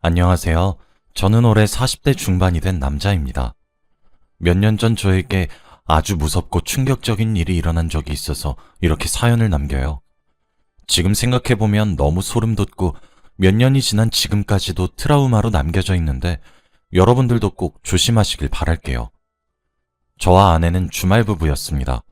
안녕하세요. 저는 올해 40대 중반이 된 남자입니다. 몇 년 전 저에게 아주 무섭고 충격적인 일이 일어난 적이 있어서 이렇게 사연을 남겨요. 지금 생각해보면 너무 소름 돋고 몇 년이 지난 지금까지도 트라우마로 남겨져 있는데 여러분들도 꼭 조심하시길 바랄게요. 저와 아내는 주말 부부였습니다.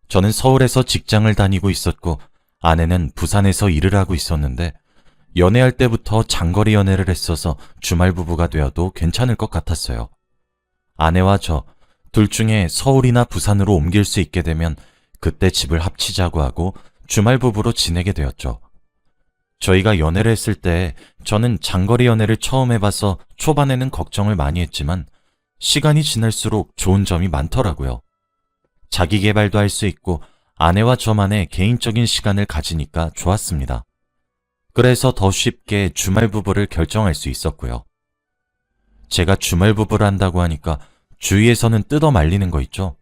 저는 서울에서 직장을 다니고 있었고 아내는 부산에서 일을 하고 있었는데 연애할 때부터 장거리 연애를 했어서 주말 부부가 되어도 괜찮을 것 같았어요. 아내와 저, 둘 중에 서울이나 부산으로 옮길 수 있게 되면 그때 집을 합치자고 하고 주말 부부로 지내게 되었죠. 저희가 연애를 했을 때 저는 장거리 연애를 처음 해봐서 초반에는 걱정을 많이 했지만 시간이 지날수록 좋은 점이 많더라고요. 자기 개발도 할 수 있고 아내와 저만의 개인적인 시간을 가지니까 좋았습니다. 그래서 더 쉽게 주말 부부를 결정할 수 있었고요. 제가 주말 부부를 한다고 하니까 주위에서는 뜯어 말리는 거 있죠?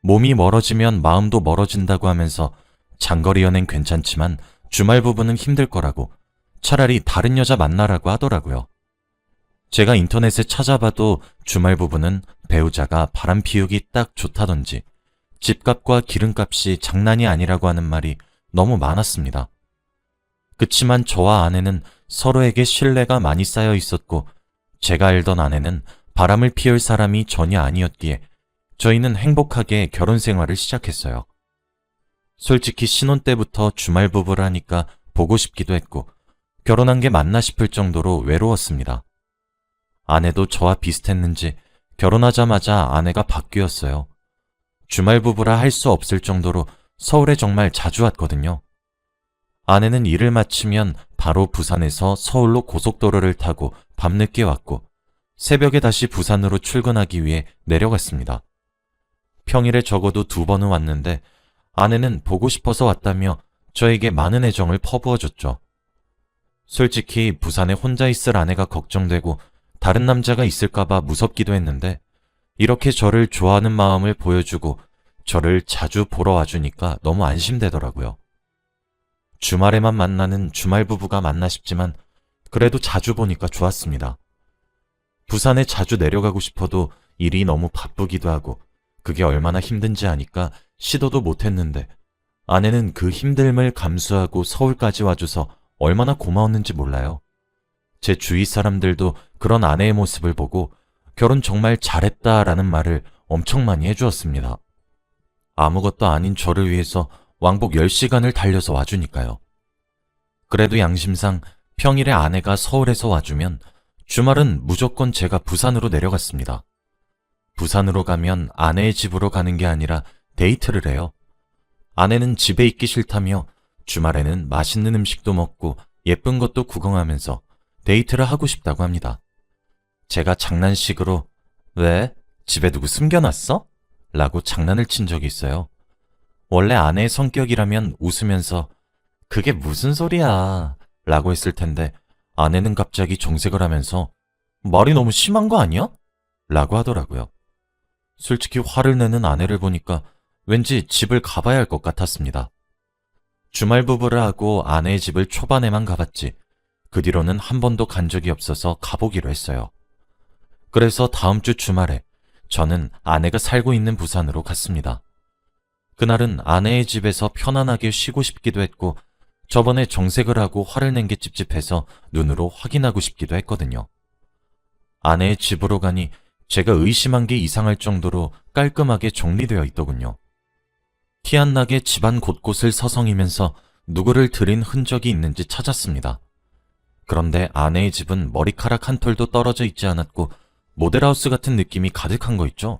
몸이 멀어지면 마음도 멀어진다고 하면서 장거리 연애는 괜찮지만 주말 부부는 힘들 거라고 차라리 다른 여자 만나라고 하더라고요. 제가 인터넷에 찾아봐도 주말 부부는 배우자가 바람 피우기 딱 좋다던지 집값과 기름값이 장난이 아니라고 하는 말이 너무 많았습니다. 그치만 저와 아내는 서로에게 신뢰가 많이 쌓여 있었고 제가 알던 아내는 바람을 피울 사람이 전혀 아니었기에 저희는 행복하게 결혼 생활을 시작했어요. 솔직히 신혼 때부터 주말 부부를 하니까 보고 싶기도 했고 결혼한 게 맞나 싶을 정도로 외로웠습니다. 아내도 저와 비슷했는지 결혼하자마자 아내가 바뀌었어요. 주말 부부라 할 수 없을 정도로 서울에 정말 자주 왔거든요. 아내는 일을 마치면 바로 부산에서 서울로 고속도로를 타고 밤늦게 왔고 새벽에 다시 부산으로 출근하기 위해 내려갔습니다. 평일에 적어도 2번은 왔는데 아내는 보고 싶어서 왔다며 저에게 많은 애정을 퍼부어줬죠. 솔직히 부산에 혼자 있을 아내가 걱정되고 다른 남자가 있을까봐 무섭기도 했는데 이렇게 저를 좋아하는 마음을 보여주고 저를 자주 보러 와주니까 너무 안심되더라고요. 주말에만 만나는 주말 부부가 맞나 싶지만 그래도 자주 보니까 좋았습니다. 부산에 자주 내려가고 싶어도 일이 너무 바쁘기도 하고 그게 얼마나 힘든지 아니까 시도도 못했는데 아내는 그 힘듦을 감수하고 서울까지 와줘서 얼마나 고마웠는지 몰라요. 제 주위 사람들도 그런 아내의 모습을 보고 결혼 정말 잘했다라는 말을 엄청 많이 해주었습니다. 아무것도 아닌 저를 위해서 왕복 10시간을 달려서 와주니까요. 그래도 양심상 평일에 아내가 서울에서 와주면 주말은 무조건 제가 부산으로 내려갔습니다. 부산으로 가면 아내의 집으로 가는 게 아니라 데이트를 해요. 아내는 집에 있기 싫다며 주말에는 맛있는 음식도 먹고 예쁜 것도 구경하면서 데이트를 하고 싶다고 합니다. 제가 장난식으로 왜? 집에 누구 숨겨놨어? 라고 장난을 친 적이 있어요. 원래 아내의 성격이라면 웃으면서 그게 무슨 소리야 라고 했을 텐데 아내는 갑자기 정색을 하면서 말이 너무 심한 거 아니야? 라고 하더라고요. 솔직히 화를 내는 아내를 보니까 왠지 집을 가봐야 할 것 같았습니다. 주말 부부를 하고 아내의 집을 초반에만 가봤지 그 뒤로는 한 번도 간 적이 없어서 가보기로 했어요. 그래서 다음 주 주말에 저는 아내가 살고 있는 부산으로 갔습니다. 그날은 아내의 집에서 편안하게 쉬고 싶기도 했고 저번에 정색을 하고 화를 낸 게 찝찝해서 눈으로 확인하고 싶기도 했거든요. 아내의 집으로 가니 제가 의심한 게 이상할 정도로 깔끔하게 정리되어 있더군요. 티 안 나게 집안 곳곳을 서성이면서 누구를 들인 흔적이 있는지 찾았습니다. 그런데 아내의 집은 머리카락 한 톨도 떨어져 있지 않았고 모델하우스 같은 느낌이 가득한 거 있죠?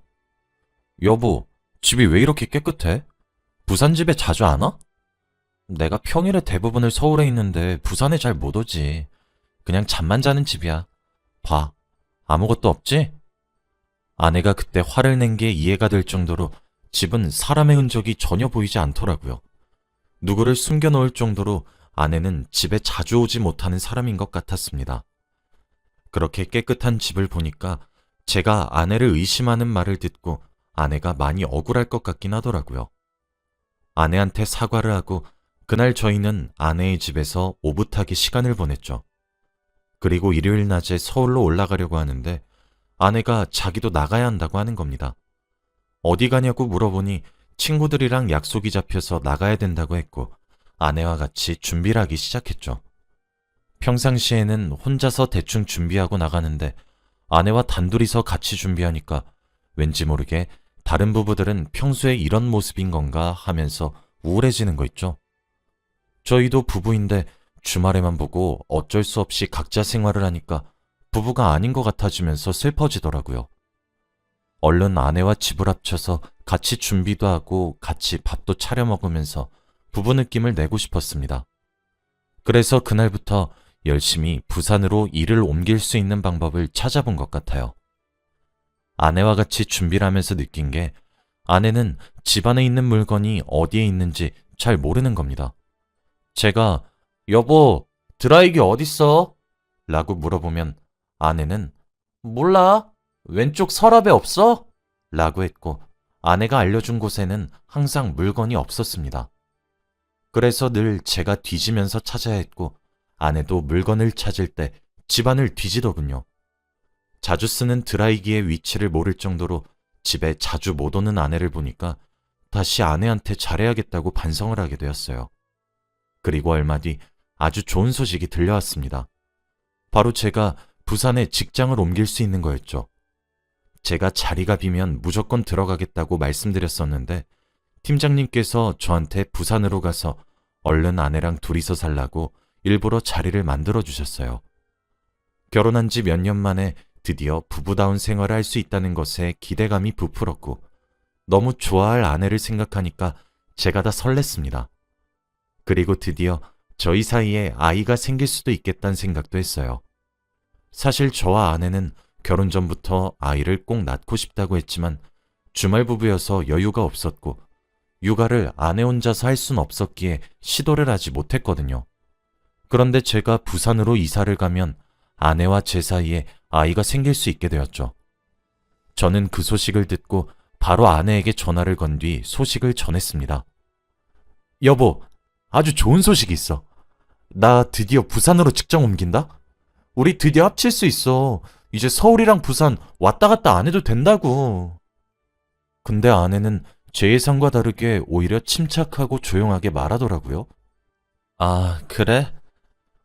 여보, 집이 왜 이렇게 깨끗해? 부산 집에 자주 안 와? 내가 평일에 대부분을 서울에 있는데 부산에 잘 못 오지. 그냥 잠만 자는 집이야. 봐, 아무것도 없지? 아내가 그때 화를 낸 게 이해가 될 정도로 집은 사람의 흔적이 전혀 보이지 않더라고요. 누구를 숨겨놓을 정도로 아내는 집에 자주 오지 못하는 사람인 것 같았습니다. 그렇게 깨끗한 집을 보니까 제가 아내를 의심하는 말을 듣고 아내가 많이 억울할 것 같긴 하더라고요. 아내한테 사과를 하고 그날 저희는 아내의 집에서 오붓하게 시간을 보냈죠. 그리고 일요일 낮에 서울로 올라가려고 하는데 아내가 자기도 나가야 한다고 하는 겁니다. 어디 가냐고 물어보니 친구들이랑 약속이 잡혀서 나가야 된다고 했고 아내와 같이 준비를 하기 시작했죠. 평상시에는 혼자서 대충 준비하고 나가는데 아내와 단둘이서 같이 준비하니까 왠지 모르게 다른 부부들은 평소에 이런 모습인 건가 하면서 우울해지는 거 있죠. 저희도 부부인데 주말에만 보고 어쩔 수 없이 각자 생활을 하니까 부부가 아닌 것 같아지면서 슬퍼지더라고요. 얼른 아내와 집을 합쳐서 같이 준비도 하고 같이 밥도 차려 먹으면서 부부 느낌을 내고 싶었습니다. 그래서 그날부터 열심히 부산으로 일을 옮길 수 있는 방법을 찾아본 것 같아요. 아내와 같이 준비를 하면서 느낀 게 아내는 집안에 있는 물건이 어디에 있는지 잘 모르는 겁니다. 제가 여보, 드라이기 어딨어? 라고 물어보면 아내는 몰라. 왼쪽 서랍에 없어? 라고 했고 아내가 알려준 곳에는 항상 물건이 없었습니다. 그래서 늘 제가 뒤지면서 찾아야 했고 아내도 물건을 찾을 때 집안을 뒤지더군요. 자주 쓰는 드라이기의 위치를 모를 정도로 집에 자주 못 오는 아내를 보니까 다시 아내한테 잘해야겠다고 반성을 하게 되었어요. 그리고 얼마 뒤 아주 좋은 소식이 들려왔습니다. 바로 제가 부산에 직장을 옮길 수 있는 거였죠. 제가 자리가 비면 무조건 들어가겠다고 말씀드렸었는데 팀장님께서 저한테 부산으로 가서 얼른 아내랑 둘이서 살라고 일부러 자리를 만들어 주셨어요. 결혼한 지 몇 년 만에 드디어 부부다운 생활을 할 수 있다는 것에 기대감이 부풀었고 너무 좋아할 아내를 생각하니까 제가 다 설렜습니다. 그리고 드디어 저희 사이에 아이가 생길 수도 있겠다는 생각도 했어요. 사실 저와 아내는 결혼 전부터 아이를 꼭 낳고 싶다고 했지만 주말 부부여서 여유가 없었고 육아를 아내 혼자서 할 순 없었기에 시도를 하지 못했거든요. 그런데 제가 부산으로 이사를 가면 아내와 제 사이에 아이가 생길 수 있게 되었죠. 저는 그 소식을 듣고 바로 아내에게 전화를 건 뒤 소식을 전했습니다. 여보, 아주 좋은 소식이 있어. 나 드디어 부산으로 직장 옮긴다? 우리 드디어 합칠 수 있어. 이제 서울이랑 부산 왔다 갔다 안 해도 된다고. 근데 아내는 제 예상과 다르게 오히려 침착하고 조용하게 말하더라고요. 아, 그래?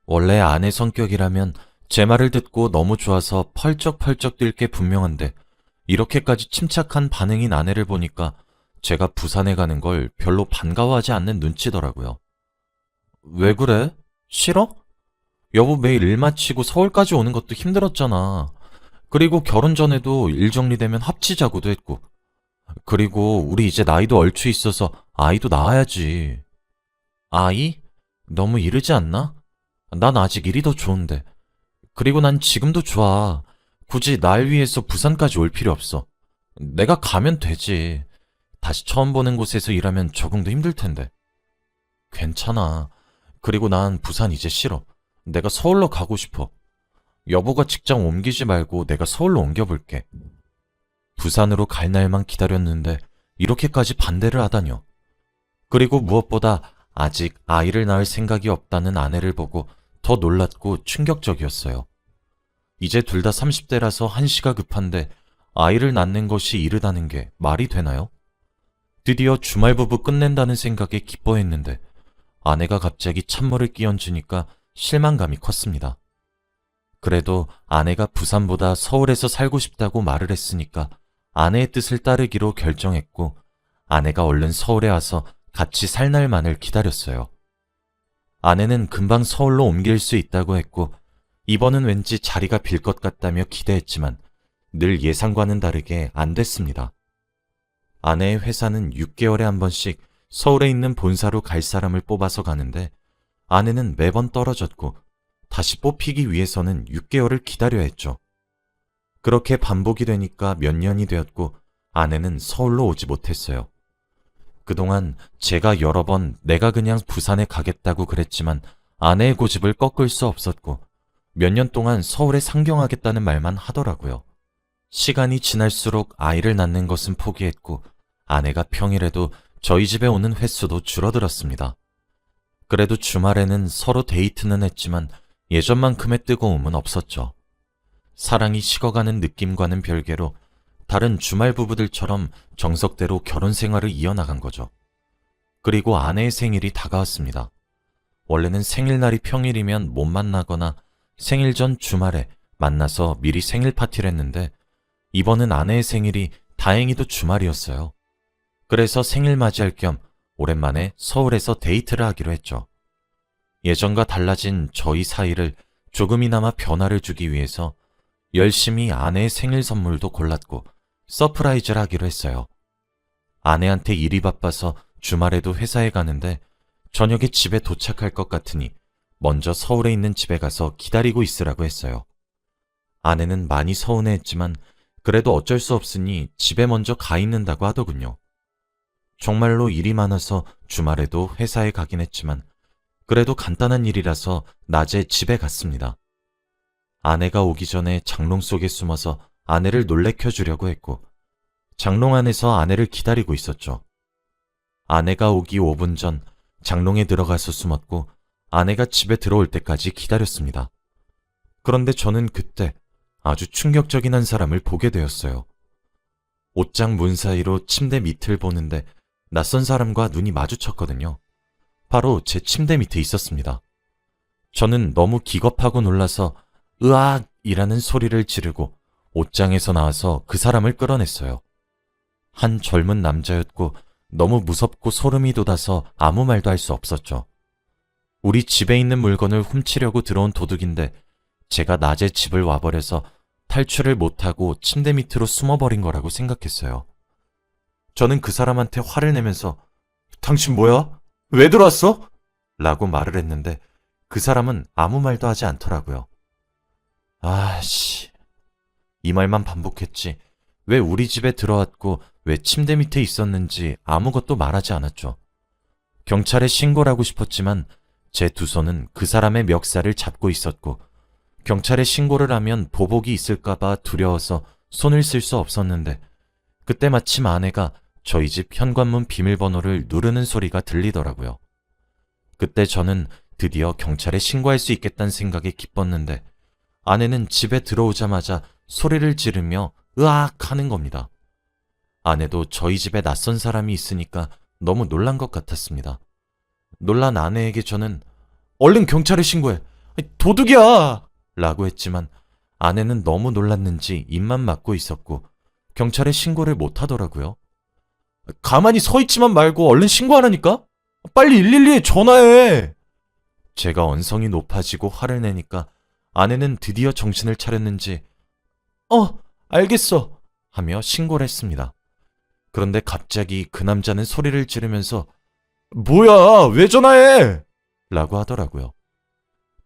원래 아내 성격이라면 제 말을 듣고 너무 좋아서 펄쩍펄쩍 뛸 게 분명한데 이렇게까지 침착한 반응인 아내를 보니까 제가 부산에 가는 걸 별로 반가워하지 않는 눈치더라고요. 왜 그래? 싫어? 여보 매일 일 마치고 서울까지 오는 것도 힘들었잖아. 그리고 결혼 전에도 일 정리되면 합치자고도 했고. 그리고 우리 이제 나이도 얼추 있어서 아이도 낳아야지. 아이? 너무 이르지 않나? 난 아직 일이 더 좋은데. 그리고 난 지금도 좋아. 굳이 날 위해서 부산까지 올 필요 없어. 내가 가면 되지. 다시 처음 보는 곳에서 일하면 적응도 힘들 텐데. 괜찮아. 그리고 난 부산 이제 싫어. 내가 서울로 가고 싶어. 여보가 직장 옮기지 말고 내가 서울로 옮겨볼게. 부산으로 갈 날만 기다렸는데 이렇게까지 반대를 하다뇨. 그리고 무엇보다 아직 아이를 낳을 생각이 없다는 아내를 보고 더 놀랐고 충격적이었어요. 이제 둘 다 30대라서 한시가 급한데 아이를 낳는 것이 이르다는 게 말이 되나요? 드디어 주말 부부 끝낸다는 생각에 기뻐했는데 아내가 갑자기 찬물을 끼얹으니까 실망감이 컸습니다. 그래도 아내가 부산보다 서울에서 살고 싶다고 말을 했으니까 아내의 뜻을 따르기로 결정했고 아내가 얼른 서울에 와서 같이 살 날만을 기다렸어요. 아내는 금방 서울로 옮길 수 있다고 했고 이번은 왠지 자리가 빌 것 같다며 기대했지만 늘 예상과는 다르게 안 됐습니다. 아내의 회사는 6개월에 한 번씩 서울에 있는 본사로 갈 사람을 뽑아서 가는데 아내는 매번 떨어졌고 다시 뽑히기 위해서는 6개월을 기다려야 했죠. 그렇게 반복이 되니까 몇 년이 되었고 아내는 서울로 오지 못했어요. 그동안 제가 여러 번 내가 그냥 부산에 가겠다고 그랬지만 아내의 고집을 꺾을 수 없었고 몇 년 동안 서울에 상경하겠다는 말만 하더라고요. 시간이 지날수록 아이를 낳는 것은 포기했고 아내가 평일에도 저희 집에 오는 횟수도 줄어들었습니다. 그래도 주말에는 서로 데이트는 했지만 예전만큼의 뜨거움은 없었죠. 사랑이 식어가는 느낌과는 별개로 다른 주말 부부들처럼 정석대로 결혼 생활을 이어나간 거죠. 그리고 아내의 생일이 다가왔습니다. 원래는 생일날이 평일이면 못 만나거나 생일 전 주말에 만나서 미리 생일 파티를 했는데 이번은 아내의 생일이 다행히도 주말이었어요. 그래서 생일 맞이할 겸 오랜만에 서울에서 데이트를 하기로 했죠. 예전과 달라진 저희 사이를 조금이나마 변화를 주기 위해서 열심히 아내의 생일 선물도 골랐고 서프라이즈를 하기로 했어요. 아내한테 일이 바빠서 주말에도 회사에 가는데 저녁에 집에 도착할 것 같으니 먼저 서울에 있는 집에 가서 기다리고 있으라고 했어요. 아내는 많이 서운해했지만 그래도 어쩔 수 없으니 집에 먼저 가 있는다고 하더군요. 정말로 일이 많아서 주말에도 회사에 가긴 했지만 그래도 간단한 일이라서 낮에 집에 갔습니다. 아내가 오기 전에 장롱 속에 숨어서 아내를 놀래켜 주려고 했고 장롱 안에서 아내를 기다리고 있었죠. 아내가 오기 5분 전 장롱에 들어가서 숨었고 아내가 집에 들어올 때까지 기다렸습니다. 그런데 저는 그때 아주 충격적인 한 사람을 보게 되었어요. 옷장 문 사이로 침대 밑을 보는데 낯선 사람과 눈이 마주쳤거든요. 바로 제 침대 밑에 있었습니다. 저는 너무 기겁하고 놀라서 으악! 이라는 소리를 지르고 옷장에서 나와서 그 사람을 끌어냈어요. 한 젊은 남자였고 너무 무섭고 소름이 돋아서 아무 말도 할 수 없었죠. 우리 집에 있는 물건을 훔치려고 들어온 도둑인데 제가 낮에 집을 와버려서 탈출을 못하고 침대 밑으로 숨어버린 거라고 생각했어요. 저는 그 사람한테 화를 내면서 당신 뭐야? 왜 들어왔어? 라고 말을 했는데 그 사람은 아무 말도 하지 않더라고요. 아씨, 이 말만 반복했지 왜 우리 집에 들어왔고 왜 침대 밑에 있었는지 아무것도 말하지 않았죠. 경찰에 신고를 하고 싶었지만 제 두 손은 그 사람의 멱살을 잡고 있었고 경찰에 신고를 하면 보복이 있을까봐 두려워서 손을 쓸 수 없었는데 그때 마침 아내가 저희 집 현관문 비밀번호를 누르는 소리가 들리더라고요. 그때 저는 드디어 경찰에 신고할 수 있겠다는 생각에 기뻤는데 아내는 집에 들어오자마자 소리를 지르며 으악 하는 겁니다. 아내도 저희 집에 낯선 사람이 있으니까 너무 놀란 것 같았습니다. 놀란 아내에게 저는 얼른 경찰에 신고해. 도둑이야! 라고 했지만 아내는 너무 놀랐는지 입만 막고 있었고 경찰에 신고를 못 하더라고요. 가만히 서 있지만 말고 얼른 신고하라니까? 빨리 112에 전화해! 제가 언성이 높아지고 화를 내니까 아내는 드디어 정신을 차렸는지 알겠어 하며 신고를 했습니다. 그런데 갑자기 그 남자는 소리를 지르면서 뭐야, 왜 전화해? 라고 하더라고요.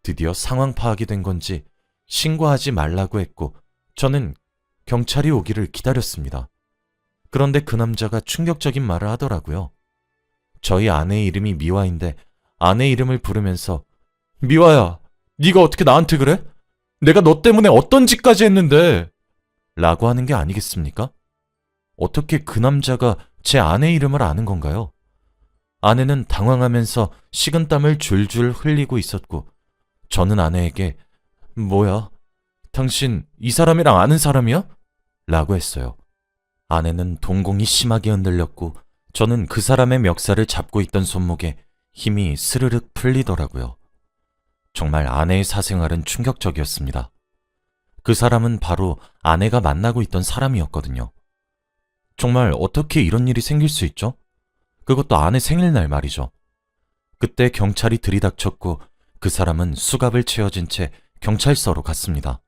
드디어 상황 파악이 된 건지 신고하지 말라고 했고 저는 경찰이 오기를 기다렸습니다. 그런데 그 남자가 충격적인 말을 하더라고요. 저희 아내의 이름이 미화인데 아내 이름을 부르면서 미화야, 네가 어떻게 나한테 그래? 내가 너 때문에 어떤 짓까지 했는데? 라고 하는 게 아니겠습니까? 어떻게 그 남자가 제 아내 이름을 아는 건가요? 아내는 당황하면서 식은땀을 줄줄 흘리고 있었고 저는 아내에게 뭐야? 당신 이 사람이랑 아는 사람이야? 라고 했어요. 아내는 동공이 심하게 흔들렸고 저는 그 사람의 멱살을 잡고 있던 손목에 힘이 스르륵 풀리더라고요. 정말 아내의 사생활은 충격적이었습니다. 그 사람은 바로 아내가 만나고 있던 사람이었거든요. 정말 어떻게 이런 일이 생길 수 있죠? 그것도 아내 생일날 말이죠. 그때 경찰이 들이닥쳤고 그 사람은 수갑을 채워진 채 경찰서로 갔습니다.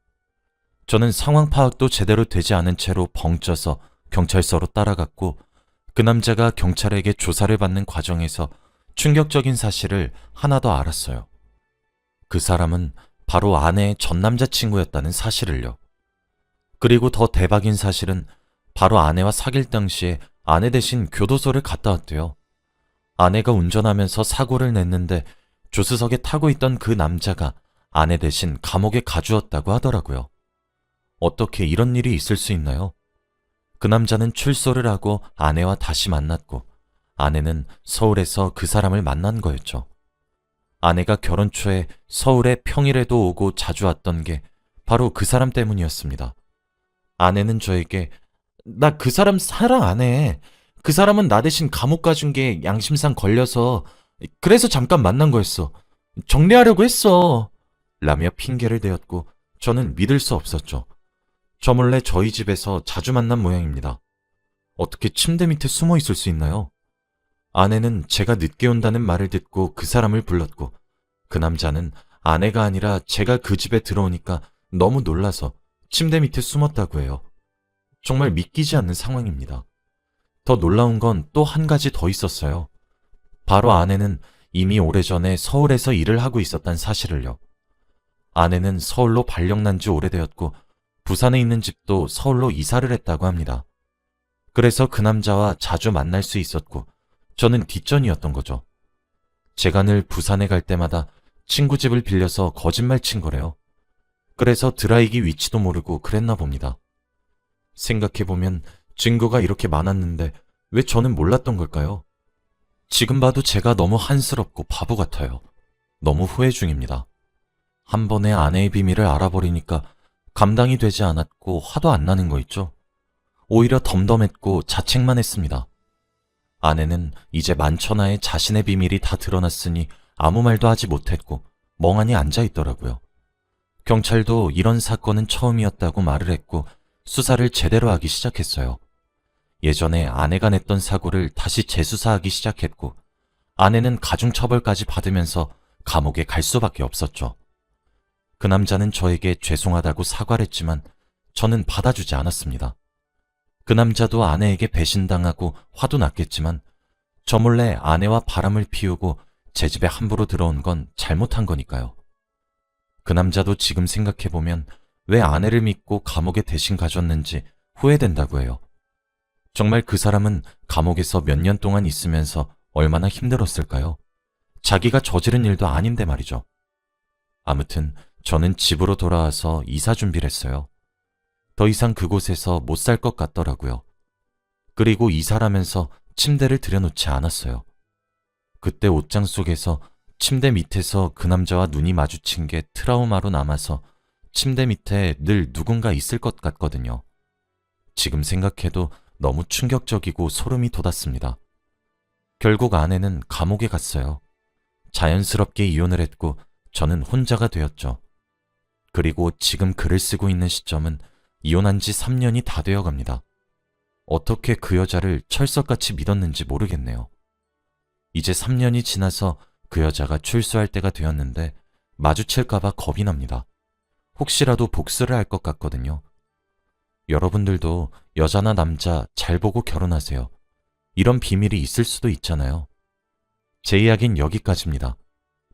저는 상황 파악도 제대로 되지 않은 채로 벙쪄서 경찰서로 따라갔고 그 남자가 경찰에게 조사를 받는 과정에서 충격적인 사실을 하나 더 알았어요. 그 사람은 바로 아내의 전 남자친구였다는 사실을요. 그리고 더 대박인 사실은 바로 아내와 사귈 당시에 아내 대신 교도소를 갔다 왔대요. 아내가 운전하면서 사고를 냈는데 조수석에 타고 있던 그 남자가 아내 대신 감옥에 가주었다고 하더라고요. 어떻게 이런 일이 있을 수 있나요? 그 남자는 출소를 하고 아내와 다시 만났고 아내는 서울에서 그 사람을 만난 거였죠. 아내가 결혼 초에 서울에 평일에도 오고 자주 왔던 게 바로 그 사람 때문이었습니다. 아내는 저에게 나 그 사람 사랑 안 해. 그 사람은 나 대신 감옥 가준 게 양심상 걸려서 그래서 잠깐 만난 거였어. 정리하려고 했어. 라며 핑계를 대었고 저는 믿을 수 없었죠. 저 몰래 저희 집에서 자주 만난 모양입니다. 어떻게 침대 밑에 숨어 있을 수 있나요? 아내는 제가 늦게 온다는 말을 듣고 그 사람을 불렀고 그 남자는 아내가 아니라 제가 그 집에 들어오니까 너무 놀라서 침대 밑에 숨었다고 해요. 정말 믿기지 않는 상황입니다. 더 놀라운 건 또 한 가지 더 있었어요. 바로 아내는 이미 오래전에 서울에서 일을 하고 있었단 사실을요. 아내는 서울로 발령 난 지 오래되었고 부산에 있는 집도 서울로 이사를 했다고 합니다. 그래서 그 남자와 자주 만날 수 있었고 저는 뒷전이었던 거죠. 제가 늘 부산에 갈 때마다 친구 집을 빌려서 거짓말 친 거래요. 그래서 드라이기 위치도 모르고 그랬나 봅니다. 생각해보면 증거가 이렇게 많았는데 왜 저는 몰랐던 걸까요? 지금 봐도 제가 너무 한스럽고 바보 같아요. 너무 후회 중입니다. 한 번에 아내의 비밀을 알아버리니까 감당이 되지 않았고 화도 안 나는 거 있죠? 오히려 덤덤했고 자책만 했습니다. 아내는 이제 만천하에 자신의 비밀이 다 드러났으니 아무 말도 하지 못했고 멍하니 앉아 있더라고요. 경찰도 이런 사건은 처음이었다고 말을 했고 수사를 제대로 하기 시작했어요. 예전에 아내가 냈던 사고를 다시 재수사하기 시작했고 아내는 가중처벌까지 받으면서 감옥에 갈 수밖에 없었죠. 그 남자는 저에게 죄송하다고 사과를 했지만 저는 받아주지 않았습니다. 그 남자도 아내에게 배신당하고 화도 났겠지만 저 몰래 아내와 바람을 피우고 제 집에 함부로 들어온 건 잘못한 거니까요. 그 남자도 지금 생각해보면 왜 아내를 믿고 감옥에 대신 가졌는지 후회된다고 해요. 정말 그 사람은 감옥에서 몇 년 동안 있으면서 얼마나 힘들었을까요? 자기가 저지른 일도 아닌데 말이죠. 아무튼 저는 집으로 돌아와서 이사 준비를 했어요. 더 이상 그곳에서 못 살 것 같더라고요. 그리고 이사를 하면서 침대를 들여놓지 않았어요. 그때 옷장 속에서 침대 밑에서 그 남자와 눈이 마주친 게 트라우마로 남아서 침대 밑에 늘 누군가 있을 것 같거든요. 지금 생각해도 너무 충격적이고 소름이 돋았습니다. 결국 아내는 감옥에 갔어요. 자연스럽게 이혼을 했고 저는 혼자가 되었죠. 그리고 지금 글을 쓰고 있는 시점은 이혼한 지 3년이 다 되어 갑니다. 어떻게 그 여자를 철석같이 믿었는지 모르겠네요. 이제 3년이 지나서 그 여자가 출소할 때가 되었는데 마주칠까봐 겁이 납니다. 혹시라도 복수를 할 것 같거든요. 여러분들도 여자나 남자 잘 보고 결혼하세요. 이런 비밀이 있을 수도 있잖아요. 제 이야기는 여기까지입니다.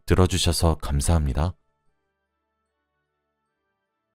들어주셔서 감사합니다.